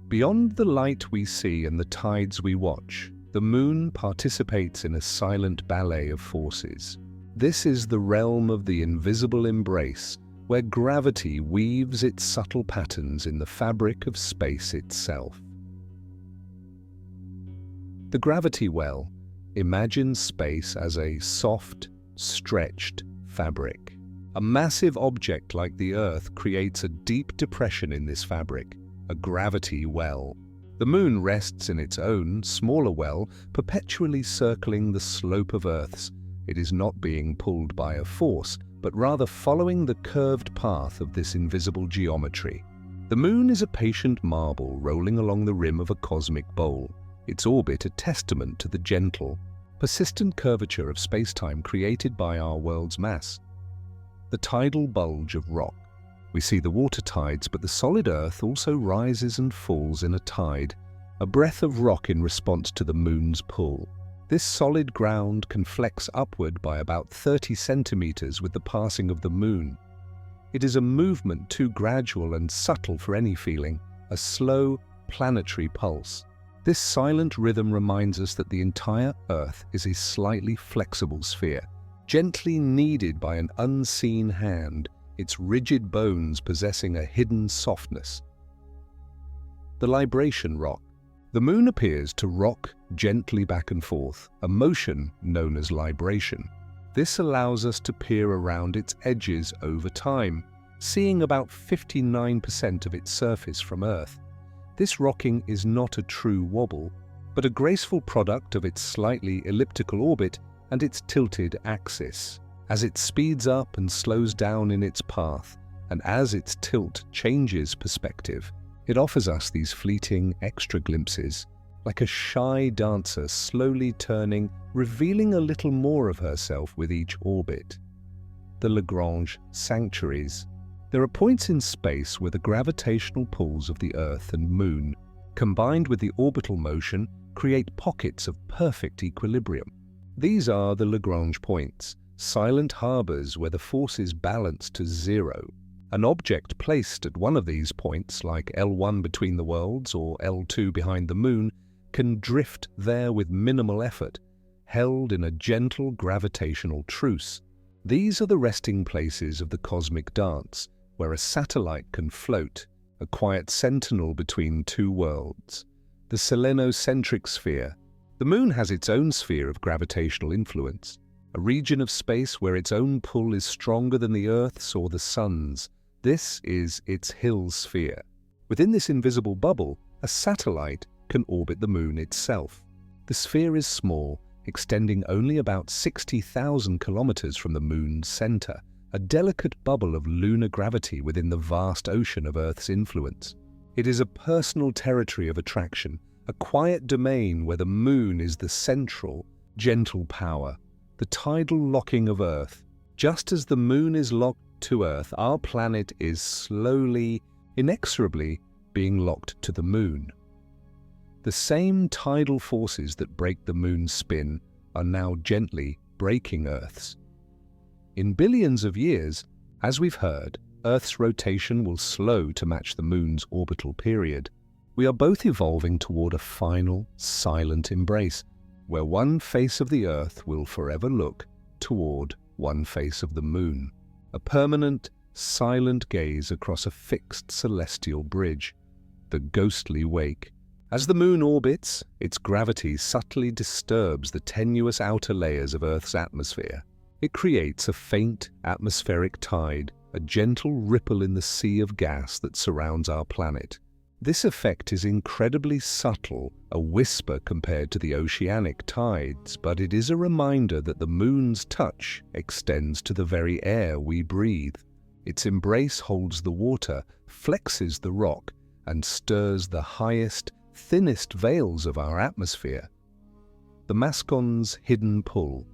Beyond the light we see and the tides we watch, the moon participates in a silent ballet of forces. This is the realm of the invisible embrace, where gravity weaves its subtle patterns in the fabric of space itself. The gravity well imagines space as a soft, stretched fabric. A massive object like the Earth creates a deep depression in this fabric, a gravity well. The moon rests in its own, smaller well, perpetually circling the slope of Earth's. It is not being pulled by a force, but rather following the curved path of this invisible geometry. The moon is a patient marble rolling along the rim of a cosmic bowl, its orbit a testament to the gentle, persistent curvature of space-time created by our world's mass. The tidal bulge of rock. We see the water tides, but the solid Earth also rises and falls in a tide, a breath of rock in response to the moon's pull. This solid ground can flex upward by about 30 centimeters with the passing of the moon. It is a movement too gradual and subtle for any feeling, a slow, planetary pulse. This silent rhythm reminds us that the entire Earth is a slightly flexible sphere, gently kneaded by an unseen hand, its rigid bones possessing a hidden softness. The libration rock. The moon appears to rock gently back and forth, a motion known as libration. This allows us to peer around its edges over time, seeing about 59% of its surface from Earth. This rocking is not a true wobble. but a graceful product of its slightly elliptical orbit and its tilted axis. As it speeds up and slows down in its path, and as its tilt changes perspective, it offers us these fleeting extra glimpses, like a shy dancer slowly turning, revealing a little more of herself with each orbit. The Lagrange sanctuaries. There are points in space where the gravitational pulls of the Earth and Moon, combined with the orbital motion, create pockets of perfect equilibrium. These are the Lagrange points, silent harbors where the force is balanced to zero. An object placed at one of these points, like L1 between the worlds or L2 behind the Moon, can drift there with minimal effort, held in a gentle gravitational truce. These are the resting places of the cosmic dance, where a satellite can float, a quiet sentinel between two worlds. The selenocentric sphere. The Moon has its own sphere of gravitational influence, a region of space where its own pull is stronger than the Earth's or the Sun's. This is its Hill sphere. Within this invisible bubble, a satellite can orbit the Moon itself. The sphere is small, extending only about 60,000 kilometers from the Moon's center, a delicate bubble of lunar gravity within the vast ocean of Earth's influence. It is a personal territory of attraction, a quiet domain where the Moon is the central, gentle power, the tidal locking of Earth. Just as the Moon is locked to Earth, our planet is slowly, inexorably being locked to the Moon. The same tidal forces that break the Moon's spin are now gently breaking Earth's. In billions of years, as we've heard, Earth's rotation will slow to match the Moon's orbital period. We are both evolving toward a final, silent embrace, where one face of the Earth will forever look toward one face of the Moon. A permanent, silent gaze across a fixed celestial bridge, the ghostly wake. As the Moon orbits, its gravity subtly disturbs the tenuous outer layers of Earth's atmosphere. It creates a faint atmospheric tide, a gentle ripple in the sea of gas that surrounds our planet. This effect is incredibly subtle, a whisper compared to the oceanic tides, but it is a reminder that the Moon's touch extends to the very air we breathe. Its embrace holds the water, flexes the rock, and stirs the highest, thinnest veils of our atmosphere. The mascon's hidden pull.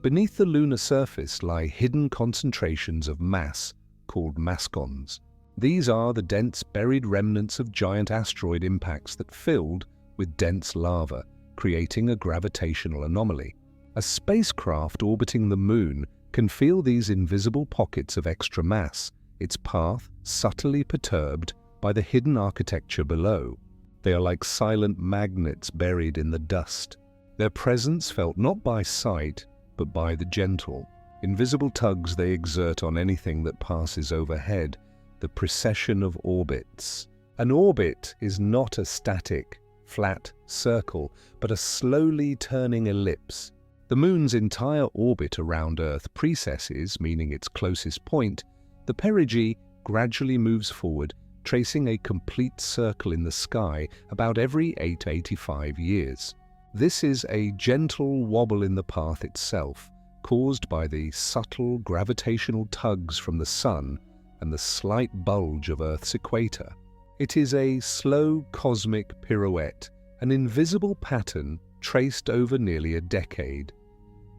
Beneath the lunar surface lie hidden concentrations of mass, called mascons. These are the dense buried remnants of giant asteroid impacts that filled with dense lava, creating a gravitational anomaly. A spacecraft orbiting the Moon can feel these invisible pockets of extra mass, its path subtly perturbed by the hidden architecture below. They are like silent magnets buried in the dust, their presence felt not by sight, but by the gentle, invisible tugs they exert on anything that passes overhead, the precession of orbits. An orbit is not a static, flat circle, but a slowly turning ellipse. The Moon's entire orbit around Earth precesses, meaning its closest point. The perigee gradually moves forward, tracing a complete circle in the sky about every 8 to 85 years. This is a gentle wobble in the path itself, caused by the subtle gravitational tugs from the Sun and the slight bulge of Earth's equator. It is a slow cosmic pirouette, an invisible pattern traced over nearly a decade.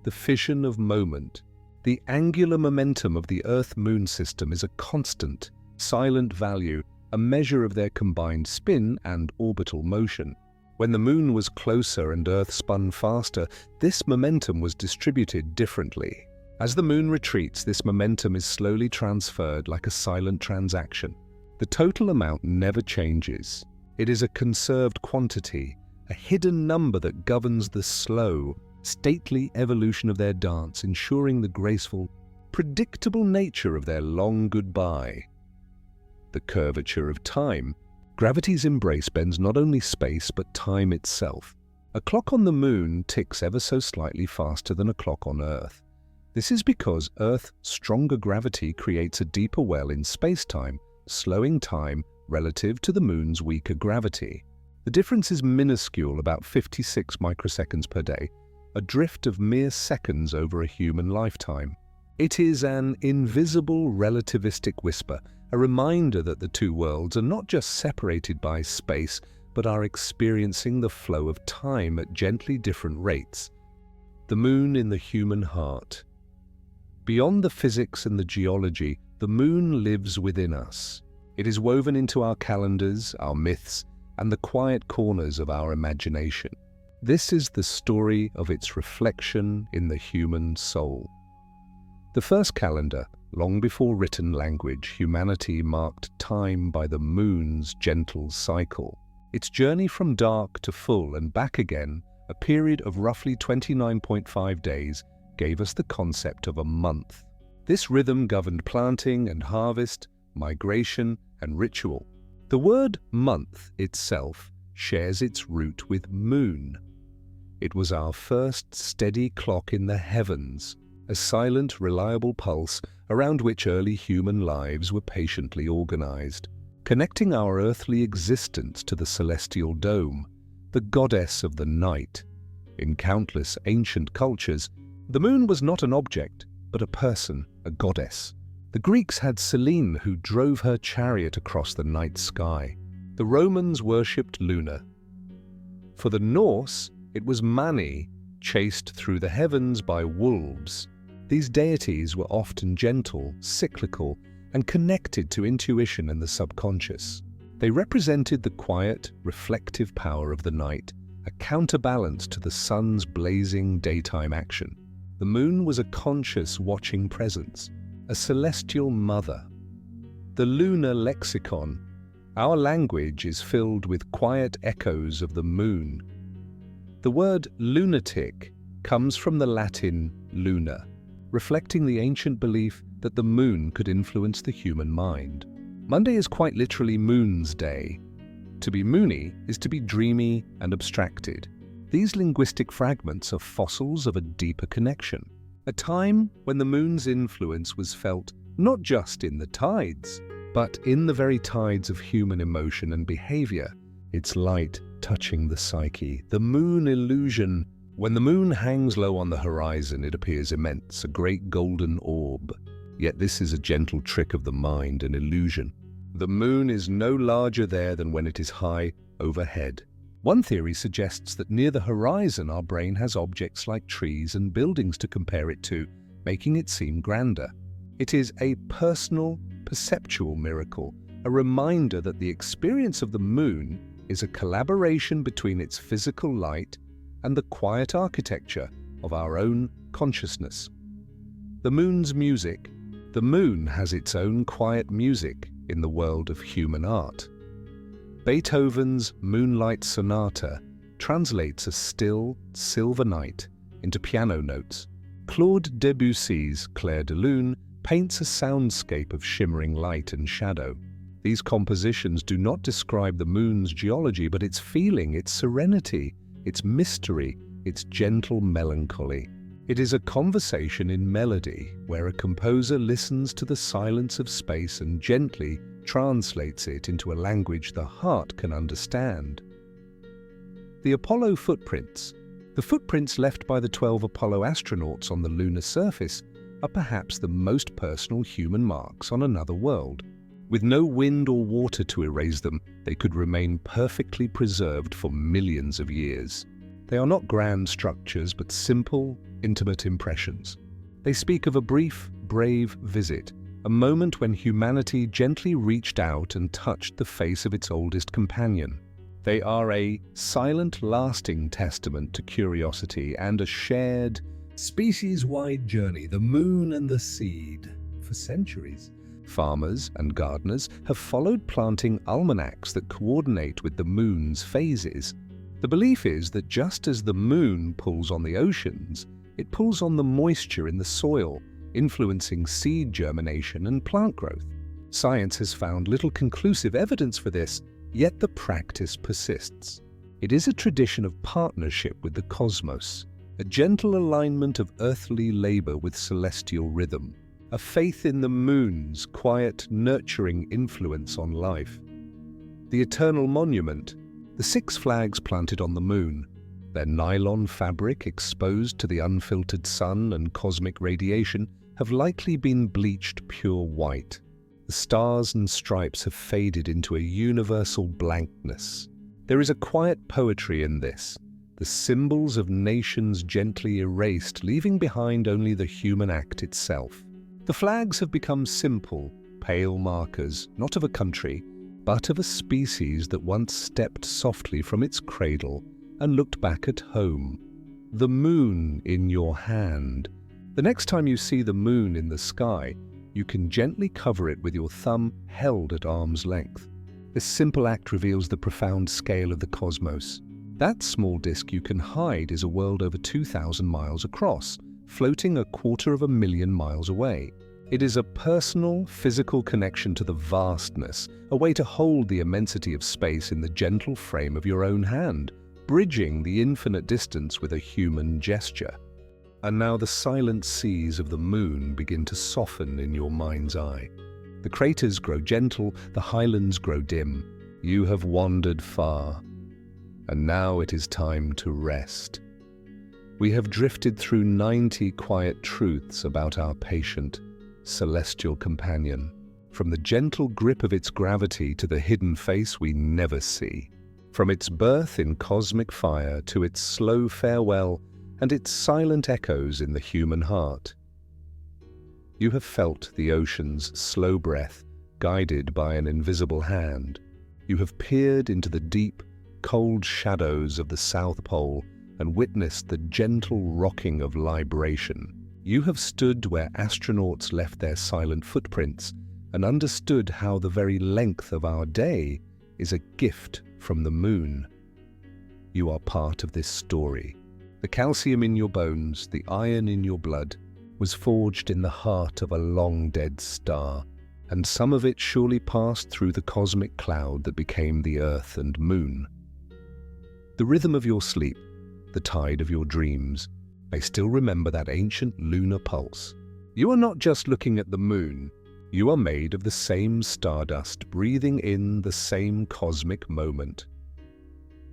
The fission of moment. The angular momentum of the Earth-Moon system is a constant, silent value, a measure of their combined spin and orbital motion. When the Moon was closer and Earth spun faster, this momentum was distributed differently. As the Moon retreats, this momentum is slowly transferred like a silent transaction. The total amount never changes. It is a conserved quantity, a hidden number that governs the slow, stately evolution of their dance, ensuring the graceful, predictable nature of their long goodbye. The curvature of time. Gravity's embrace bends not only space but time itself. A clock on the Moon ticks ever so slightly faster than a clock on Earth. This is because Earth's stronger gravity creates a deeper well in space-time, slowing time relative to the Moon's weaker gravity. The difference is minuscule, about 56 microseconds per day, a drift of mere seconds over a human lifetime. It is an invisible relativistic whisper, a reminder that the two worlds are not just separated by space, but are experiencing the flow of time at gently different rates. The moon in the human heart. Beyond the physics and the geology, the moon lives within us. It is woven into our calendars, our myths, and the quiet corners of our imagination. This is the story of its reflection in the human soul. The first calendar, long before written language, humanity marked time by the moon's gentle cycle. Its journey from dark to full and back again, a period of roughly 29.5 days, gave us the concept of a month. This rhythm governed planting and harvest, migration and ritual. The word month itself shares its root with moon. It was our first steady clock in the heavens, a silent, reliable pulse around which early human lives were patiently organized, connecting our earthly existence to the celestial dome, the goddess of the night. In countless ancient cultures, the moon was not an object, but a person, a goddess. The Greeks had Selene, who drove her chariot across the night sky. The Romans worshipped Lunar. For the Norse, it was Mani, chased through the heavens by wolves. These deities were often gentle, cyclical, and connected to intuition and the subconscious. They represented the quiet, reflective power of the night, a counterbalance to the sun's blazing daytime action. The moon was a conscious, watching presence, a celestial mother. The lunar lexicon. Our language is filled with quiet echoes of the moon. The word lunatic comes from the Latin luna, reflecting the ancient belief that the moon could influence the human mind. Monday is quite literally Moon's Day. To be moony is to be dreamy and abstracted. These linguistic fragments are fossils of a deeper connection, a time when the moon's influence was felt not just in the tides, but in the very tides of human emotion and behavior, its light touching the psyche. The moon illusion. When the moon hangs low on the horizon, it appears immense, a great golden orb. Yet this is a gentle trick of the mind, an illusion. The moon is no larger there than when it is high overhead. One theory suggests that near the horizon our brain has objects like trees and buildings to compare it to, making it seem grander. It is a personal, perceptual miracle, a reminder that the experience of the moon is a collaboration between its physical light and the quiet architecture of our own consciousness. The moon's music. The moon has its own quiet music in the world of human art. Beethoven's Moonlight Sonata translates a still, silver night into piano notes. Claude Debussy's Clair de Lune paints a soundscape of shimmering light and shadow. These compositions do not describe the moon's geology, but its feeling, its serenity, its mystery, its gentle melancholy. It is a conversation in melody, where a composer listens to the silence of space and gently translates it into a language the heart can understand. The Apollo footprints. The footprints left by the 12 Apollo astronauts on the lunar surface are perhaps the most personal human marks on another world. With no wind or water to erase them, they could remain perfectly preserved for millions of years. They are not grand structures, but simple, intimate impressions. They speak of a brief, brave visit, a moment when humanity gently reached out and touched the face of its oldest companion. They are a silent, lasting testament to curiosity and a shared, species-wide journey, the moon and the seed. For centuries, farmers and gardeners have followed planting almanacs that coordinate with the moon's phases. The belief is that just as the moon pulls on the oceans, it pulls on the moisture in the soil, influencing seed germination and plant growth. Science has found little conclusive evidence for this, yet the practice persists. It is a tradition of partnership with the cosmos, a gentle alignment of earthly labor with celestial rhythm, a faith in the moon's quiet, nurturing influence on life. The eternal monument. The 6 flags planted on the moon, their nylon fabric exposed to the unfiltered sun and cosmic radiation, have likely been bleached pure white. The stars and stripes have faded into a universal blankness. There is a quiet poetry in this, the symbols of nations gently erased, leaving behind only the human act itself. The flags have become simple, pale markers, not of a country, but of a species that once stepped softly from its cradle and looked back at home. The moon in your hand. The next time you see the moon in the sky, you can gently cover it with your thumb held at arm's length. This simple act reveals the profound scale of the cosmos. That small disk you can hide is a world over 2,000 miles across, floating 250,000 miles away. It is a personal, physical connection to the vastness, a way to hold the immensity of space in the gentle frame of your own hand, bridging the infinite distance with a human gesture. And now the silent seas of the moon begin to soften in your mind's eye. The craters grow gentle, the highlands grow dim. You have wandered far, and now it is time to rest. We have drifted through 90 quiet truths about our patient, celestial companion, from the gentle grip of its gravity to the hidden face we never see, from its birth in cosmic fire to its slow farewell and its silent echoes in the human heart. You have felt the ocean's slow breath, guided by an invisible hand. You have peered into the deep, cold shadows of the South Pole and witnessed the gentle rocking of libration. You have stood where astronauts left their silent footprints and understood how the very length of our day is a gift from the moon. You are part of this story. The calcium in your bones, the iron in your blood, was forged in the heart of a long-dead star, and some of it surely passed through the cosmic cloud that became the Earth and Moon. The rhythm of your sleep, the tide of your dreams, may still remember that ancient lunar pulse. You are not just looking at the moon, you are made of the same stardust, breathing in the same cosmic moment.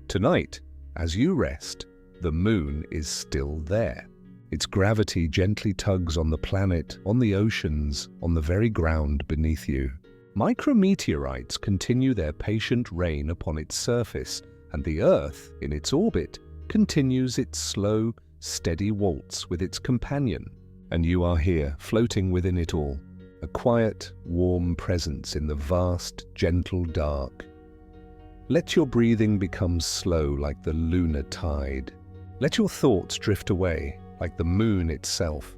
Tonight, as you rest, the moon is still there. Its gravity gently tugs on the planet, on the oceans, on the very ground beneath you. Micrometeorites continue their patient reign upon its surface, and the Earth, in its orbit, continues its slow, steady waltz with its companion. And you are here, floating within it all, a quiet, warm presence in the vast, gentle dark. Let your breathing become slow like the lunar tide. Let your thoughts drift away like the moon itself,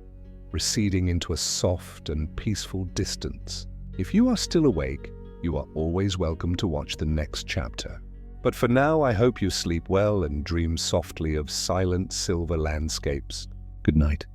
receding into a soft and peaceful distance. If you are still awake, you are always welcome to watch the next chapter. But for now, I hope you sleep well and dream softly of silent silver landscapes. Good night.